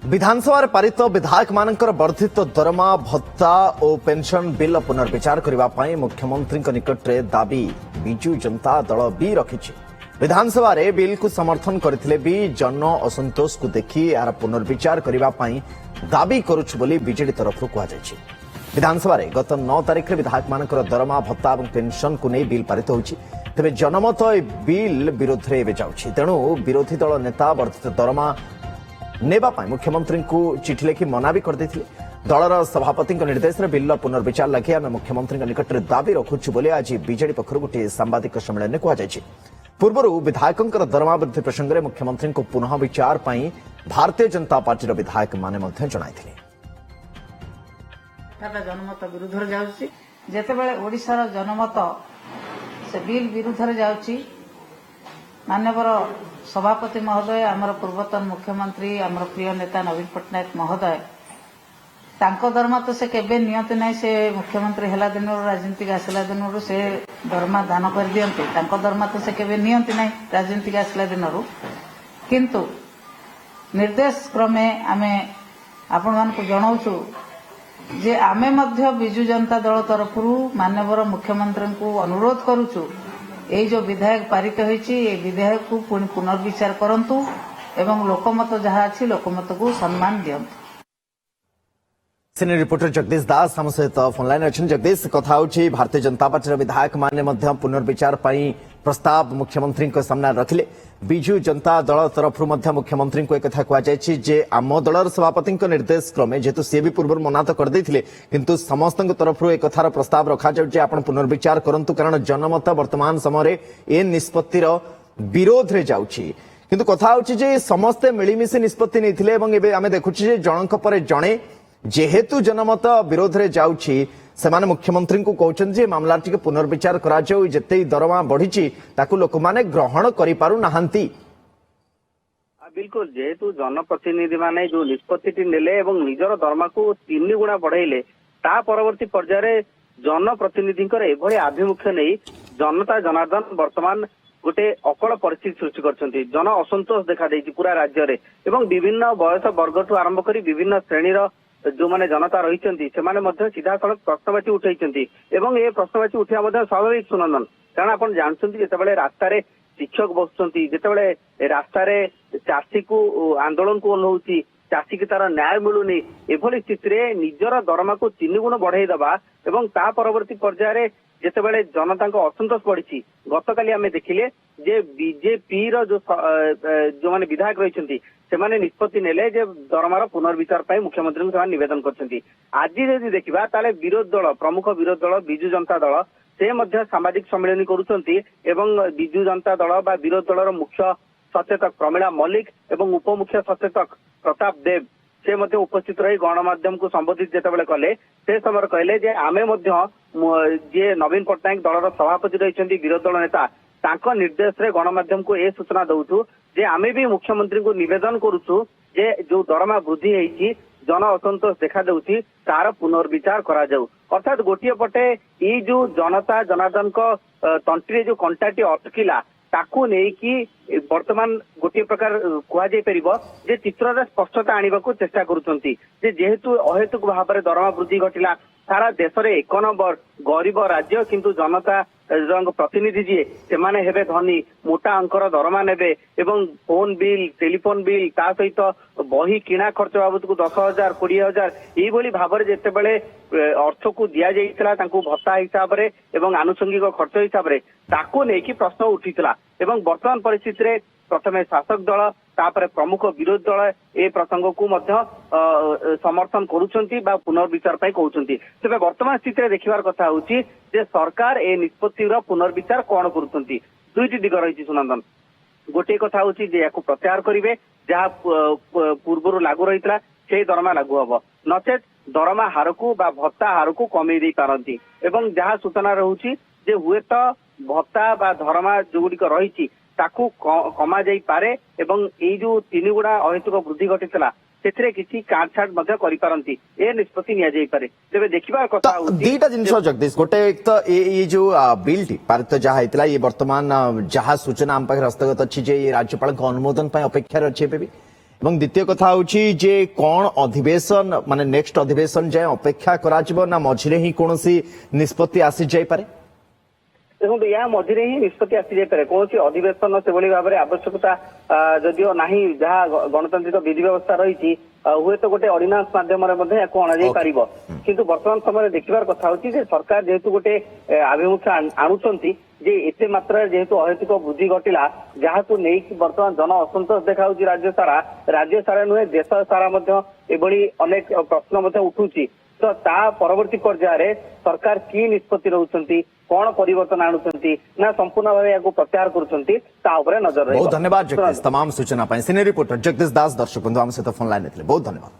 विधानसभा पारित विधायक मानकर वर्धित दरमा भत्ता और पेंशन बिल पुनर्विचार करने मुख्यमंत्री निकट में दाबी विजु जनता दल भी रखिछि। विधानसभा रे बिल को समर्थन करथिले भी जन असंतोष को देखि यार पुनर्विचार करने दाबी करुछु बोली बीजेडी तरफ कहा जायछि। विधानसभा रे गत 9 तारिख विधायक मानकर दरमा भत्ता और पेंशन को नहीं बिल पारित होछि। तेबे जनमत बिल विरोध में जाउछि। तेणु विरोधी दल नेता वर्धित दरमा नेबा पाई मुख्यमंत्री को चिठी लिखि मना भी कर देथिले। दलर सभापति निर्देश में बिल पुनर्विचार लगे आम मुख्यमंत्री निकट में दाबी रखुछु बोले आज बीजेडी पक्षर गोटे सांबादिक सम्मेलन में कहुଯାଇଛି। पूर्व विधायकों दरमा वृद्धि प्रसंग में मुख्यमंत्री को पुनः विचार पाई भारतीय जनता पार्टी विधायक माने जणाइथिले। जनमत विरुद्ध जाउछि। जेतेबेले ओडिशार जनमत से बिल विरुद्ध जाउछि, माननीय सभापति महोदय आमर पूर्वतन मुख्यमंत्री आमर प्रिय नेता नवीन पट्टनायक महोदय तांको दरमा तो से केबे नियंत नहीं। से मुख्यमंत्री हेला दिन राजनीतिक आसला दिन से दरमा दान कर दियंते। तांको दरमा तो से केबे नियंत नहीं राजनीतिक आसला दिन किंतु निर्देश क्रमे आमे आपण मान को जणाउछु जे आमे मध्य बिजु जनता दल तरफरु माननीय मुख्यमंत्री को अनुरोध करूछु ये जो विधायक पारित होइछि ये विधायक को पुनर्विचार करंतु एवं लोकमत जहाँ अछि लोकमत को सम्मान दियंतु। सीनियर रिपोर्टर जगदीश दास हम सहित फोन लाइन अच्छे। जगदीश कथा होछि भारतीय जनता पार्टी विधायक माने मध्य पुनर्विचार पाई प्रस्ताव मुख्यमंत्री को सामने रखिले। बिजु जनता दल तरफ मुख्यमंत्री को एक कथा कह जायछि जे आम दलर सभापति निर्देश क्रमे जेतु सी भी पूर्व मना तो कर देथिले किंतु समस्त तरफ एक कथार प्रस्ताव रखा जाउछि आपण पुनर्विचार करंतु कारण जनमत वर्तमान समय ए निष्पत्तिर विरोध रे जाउछि। किंतु कथा होछि जे समस्ते मिलिमिशि निष्पत्ति नैथिले एवं एबे आमे देखुछि जे जनक परे जणे जेहेतु जनमत विरोध रे जाउछि सेमाने मुख्यमंत्री को कहउछन जे मामला टिके पुनर्विचार करा जाउ। जेते दरमा बढ़िछि ताकू लोक माने ग्रहण करि पारु नाहंती। बिल्कुल जेहेतु जनप्रतिनिधि माने जो निष्पत्ति नेले एवं निजर दरमा को 3 गुणा बढ़ाइले ता परवर्ती पर्याय जनप्रतिनिधि एभली आभिमुख्य नहीं जनता जनार्दन वर्तमान गोटे अकल परिस्थिति सृष्टि करछन्ती। जन असंतोष देखा देइछि पूरा राज्य रे एवं विभिन्न बयस वर्गठू आरंभ करी विभिन्न श्रेणीर जो माने जनता रही सीधा सड़क प्रश्नवाची उठाई एवं ये प्रश्नवाची उठा स्वाभाविक सुनंदन। कारण आप जानते जितेबाला रास्ता शिक्षक बसुंट जितेबाला रास्ता चाषी को आंदोलन को ओह्लौची चाषी की तार न्याय मिलूनी एभली स्थिति रे निजर दरमा को 3 गुण बढ़ाई दबा एवं ता परवर्ती पर्याय जितेबाला जनता असंतोष बढ़ी। गतकाली आम देखिले जे बीजेपी जो माने विधायक रही सेमाने निष्पत्ति नेले जे दरमार पुनर्विचार पाई मुख्यमंत्री को निवेदन करछन्ती। आज यदि देखिबा ताले विरोध दल प्रमुख विरोध दल बिजु जनता दल से मध्य सामाजिक सम्मेलन करुछन्ती एवं बिजु जनता दल बा विरोध दलर मुख्य सचेतक प्रमिला मल्लिक एवं उपमुख्य सचेतक प्रताप देव से मध्य उपस्थित रही गणमाध्यम को संबोधित जेतेबेले कले से समय कहले जे आमे मध्य जे नवीन पट्टनायक दलर सभापति रही विरोध दल नेता तांको निर्देश रे गणमाध्यम को ए सूचना दउछु जे आमे भी मुख्यमंत्री को निवेदन करुछु जे जो दरमा वृद्धि हेछि जन असंतोष देखा देउछि तार पुनर्विचार करा जाउ। अर्थात गोटिए पटे ई जो जनता जनार्दन को तंत्री जो कंटाटी अटकिला ताकू नहीं कि वर्तमान गोटे प्रकार कह जे चित्र स्पष्टता आने को चेष्टा करुछन्ती जे जेहेतु अहेतुक भाव में दरमा वृद्धि घटिला सारा देश में 1 नंबर गरीब राज्य किंतु जनता प्रतिनिधि जी से माने हेबे धनी मोटा अंकर दरमा नेबे एवं फोन बिल टेलीफोन बिल ता सहित बही किणा खर्च बाबद को 10,000 20,000 यही भाव में जितेबाला अर्थ को दि जाइतिला तांको भत्ता हिसाब रे एवं आनुषंगिक खर्च हिसाब रे ताको नेकी प्रश्न उठितिला एवं वर्तमान परिस्थिति रे प्रथमे शासक दल तापर प्रमुख विरोध दल ए प्रसंग को मध्य समर्थन करुछन्ती बा पुनर्विचार पाई कहउछन्ती। तेबे वर्तमान स्थिति रे देखिबार कथा होउची जे सरकार ए निष्पत्तिर पुनर्विचार कोन करुछन्ती। दुईटी दिग रहिछि सुनंदन। गोटे कथा होउची जे याकू प्रत्याहार करिवे जहा पूर्वरु लागू रहितला से दरमा लागू हबो नचेत दरमा हारकू बा भत्ता हारकू कमे देई पारंती एवं जहा सूचना रहउची जे हुए तो भत्ता बा दरमा जोगुडिक रहिछि ताकू कमा जाई पारे एवं ए जो 3 गुणा अहेतुक वृद्धि घटितला सेथिरे किछि काटछाट मध्य करि पारंती ए निष्पत्ति निया जाई पारे। तेबे देखिबार कथा होउची दीटा जिंस जगदीश गोटे एक तो ये जो बिल टी पारित जहा हेतला ये वर्तमान जहा सूचना हम पाखे हस्तगत अछि जे राज्यपाल अनुमोदन पाई अपेक्षा अछि एबे भी এবং দ্বিতীয় কথা হচ্ছে যে কোন অধিবেশন মানে নেক্সট অধিবেশন যায় অপেক্ষা করা যাব না মঝিরে হি কোনসি নিষ্পত্তি আসি যাই পারে ଦେଖନ୍ତୁ ଏହା ମଝିରେ ହିଁ ନିଷ୍ପତ୍ତି ଆସିଯାଇପାରେ କୌଣସି ଅଧିବେଶନ ସେଭଳି ଭାବରେ ଆବଶ୍ୟକତା ଯଦିଓ ନାହିଁ ଯାହା ଗଣତାନ୍ତ୍ରିକ ବିଧି ବ୍ୟବସ୍ଥା ରହିଛି ହୁଏତ ଗୋଟେ ଅର୍ଡିନାନ୍ସ ମାଧ୍ୟମରେ ମଧ୍ୟ ଏହାକୁ ଅଣାଯାଇ ପାରିବ କିନ୍ତୁ ବର୍ତ୍ତମାନ ସମୟରେ ଦେଖିବାର କଥା ହଉଛି ଯେ ସରକାର ଯେହେତୁ ଗୋଟେ ଆଭିମୁଖ୍ୟ ଆଣୁଛନ୍ତି ଯେ ଏତେ ମାତ୍ରାରେ ଯେହେତୁ ଅହେତୁକ ବୃଦ୍ଧି ଘଟିଲା ଯାହାକୁ ନେଇକି ବର୍ତ୍ତମାନ ଜନ ଅସନ୍ତୋଷ ଦେଖାଯାଉଛି ରାଜ୍ୟ ସାରା ନୁହେଁ ଦେଶ ସାରା ମଧ୍ୟ ଏଭଳି ଅନେକ ପ୍ରଶ୍ନ ମଧ୍ୟ ଉଠୁଛି ତ ତା ପରବର୍ତ୍ତୀ ପର୍ଯ୍ୟାୟରେ ସରକାର କି ନିଷ୍ପତ୍ତି ରହୁଛନ୍ତି କଣ ପରିବର୍ତ୍ତନ ଆଣୁଛନ୍ତି ନା ସମ୍ପୂର୍ଣ୍ଣ ଭାବେ ଏହାକୁ ପ୍ରତ୍ୟାହାର କରୁଛନ୍ତି ତା ଉପରେ ନଜର ରହିବ। ବହୁତ ଧନ୍ୟବାଦ ଜଗଦୀଶ तमाम सूचना सिनियर रिपोर्टर जगदीश दास दर्शक बंधु आम सहित फोन लाइन बहुत धन्यवाद।